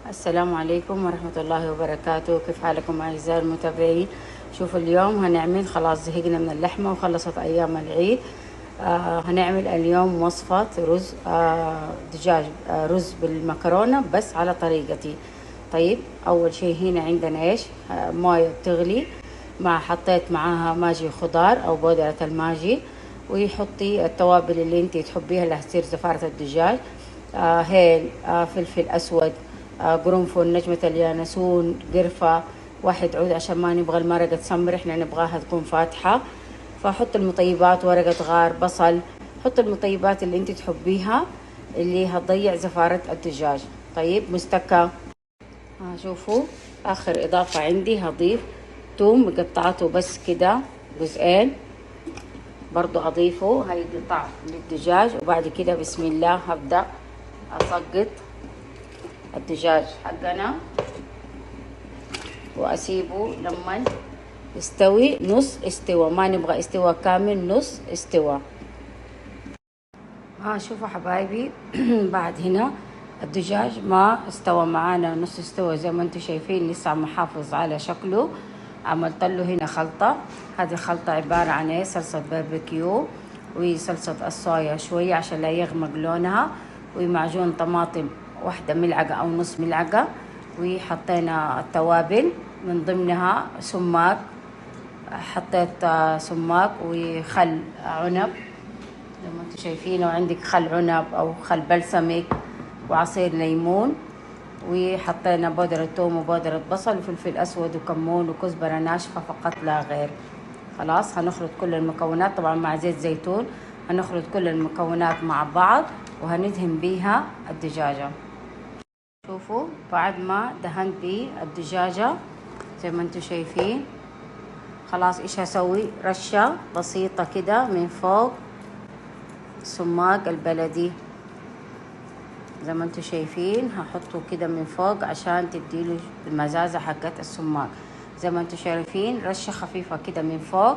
السلام عليكم ورحمة الله وبركاته. كيف حالكم أعزائي المتابعين؟ شوفوا اليوم هنعمل، خلاص زهقنا من اللحمة وخلصت أيام العيد. هنعمل اليوم وصفة رز دجاج، رز بالمكرونة بس على طريقتي. طيب، أول شيء هنا عندنا إيش؟ موية بتغلي، حطيت معاها ماجي خضار أو بودرة الماجي، ويحطي التوابل اللي انتي تحبيها اللي هتصير زفارة الدجاج. هيل، فلفل أسود، قرنفل، نجمة اليانسون، قرفة، 1 عود عشان ما نبغى المرقة تسمر، احنا نبغاها تكون فاتحة. فحط المطيبات، ورقة غار، بصل، حط المطيبات اللي انت تحبيها اللي هتضيع زفارة الدجاج. طيب، مستكة. شوفوا آخر إضافة عندي هضيف توم مقطعته بس كده جزئين، برضو أضيفه هاي قطع للدجاج. وبعد كده بسم الله هبدأ أسقط الدجاج حقنا واسيبه لما يستوي نص استوى، ما نبغى استوى كامل، نص استوى. شوفوا حبايبي بعد هنا الدجاج ما استوى معانا، نص استوى زي ما انتم شايفين، لسه محافظ على شكله. عملت له هنا خلطة. هذه الخلطة عبارة عن صلصة باربيكيو، وصلصة الصويا شوية عشان لا يغمق لونها، ومعجون طماطم 1 ملعقة أو نص ملعقة، وحطينا التوابل من ضمنها سماق، حطيت سماق وخل عنب زي ما انتم شايفين، لو عندك خل عنب او خل بلسمك، وعصير ليمون، وحطينا بودرة ثوم وبودرة بصل وفلفل اسود وكمون وكزبرة ناشفة فقط لا غير. خلاص هنخلط كل المكونات طبعا مع زيت زيتون، هنخلط كل المكونات مع بعض وهندهن بيها الدجاجة. شوفوا بعد ما دهنت بيه الدجاجة زي ما انتم شايفين، خلاص ايش هسوي؟ رشة بسيطة كده من فوق السماق البلدي زي ما انتم شايفين، هحطه كده من فوق عشان تديله المزازة حقت السماق. زي ما انتم شايفين رشة خفيفة كده من فوق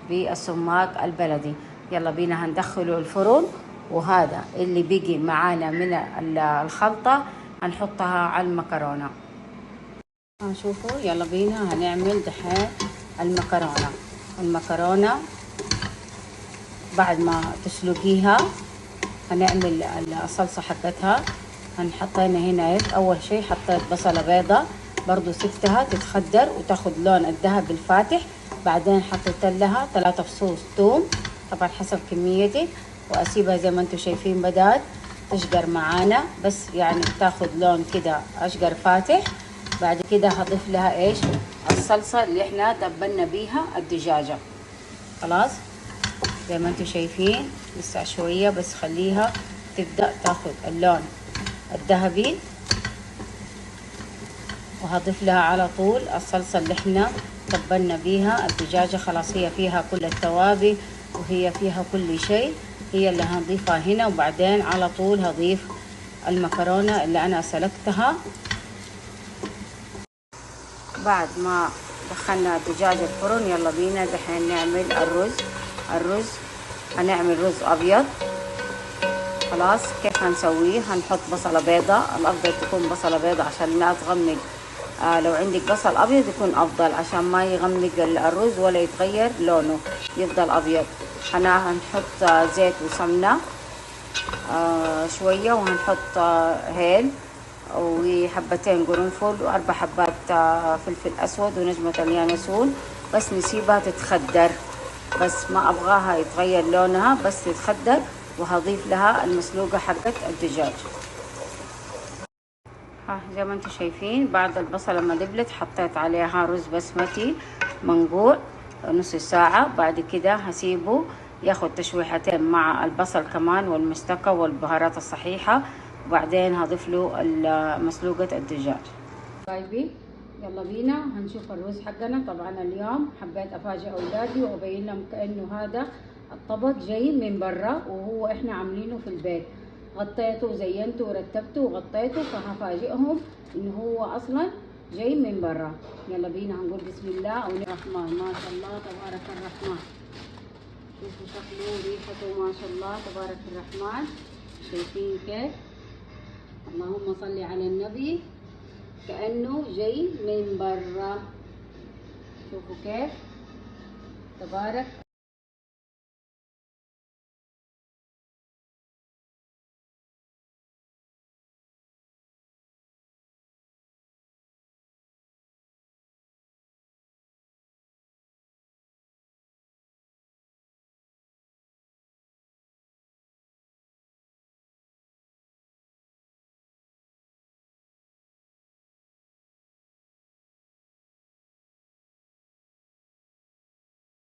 بالسماق البلدي. يلا بينا هندخله الفرن. وهذا اللي بيجي معانا من الخلطة هنحطها على المكرونة. شوفوا يلا بينا هنعمل دحين المكرونة بعد ما تسلقيها هنعمل الصلصة حقتها. هنحطينا هنا أول شيء حطيت بصلة بيضة، برضو سبتها تتخدر وتاخد لون الذهب الفاتح. بعدين حطيت لها 3 فصوص ثوم طبعا حسب كميتك، وأسيبها زي ما انتم شايفين بدأت تشقر معانا، بس يعني تاخد لون كده أشقر فاتح. بعد كده هضيف لها ايش؟ الصلصة اللي احنا تبلنا بيها الدجاجة. خلاص زي ما انتم شايفين لسه شوية بس، خليها تبدأ تاخد اللون الذهبي، وهضيف لها على طول الصلصة اللي احنا تبلنا بيها الدجاجة. خلاص هي فيها كل التوابل وهي فيها كل شيء، هي اللي هنضيفها هنا. وبعدين على طول هضيف المكرونة اللي انا سلقتها. بعد ما دخلنا الدجاج الفرن يلا بينا دحين نعمل الرز هنعمل رز ابيض. خلاص كيف هنسويه؟ هنحط بصلة بيضة، الافضل تكون بصلة بيضة عشان لا تغمق. لو عندك بصل ابيض يكون افضل عشان ما يغمق الرز ولا يتغير لونه، يفضل ابيض. هنحط زيت وسمنة شوية، وهنحط هيل وحبتين قرنفل و4 حبات فلفل اسود ونجمة اليانسون، بس نسيبها تتخدر، بس ما ابغاها يتغير لونها، بس تتخدر. وهضيف لها المسلوقة حقت الدجاج. زي ما انتم شايفين بعد البصل لما دبلت حطيت عليها رز بسمتي منقوع نص ساعة. بعد كده هسيبه ياخد تشويحتين مع البصل كمان والمستكة والبهارات الصحيحة، وبعدين هضيف له مسلوقة الدجاج. طيبين يلا بينا هنشوف الرز حقنا. طبعا اليوم حبيت افاجئ اولادي وابين لهم كانه هذا الطبق جاي من برا وهو احنا عاملينه في البيت. غطيته وزينته ورتبته وغطيته، فهفاجئهم انه هو اصلا جاي من برا. يلا بينا هنقول بسم الله الرحمن، ما شاء الله تبارك الرحمن. شوفوا شكله وريحته ما شاء الله تبارك الرحمن. شايفين كيف؟ اللهم صل على النبي. كأنه جاي من برا. شوفوا كيف تبارك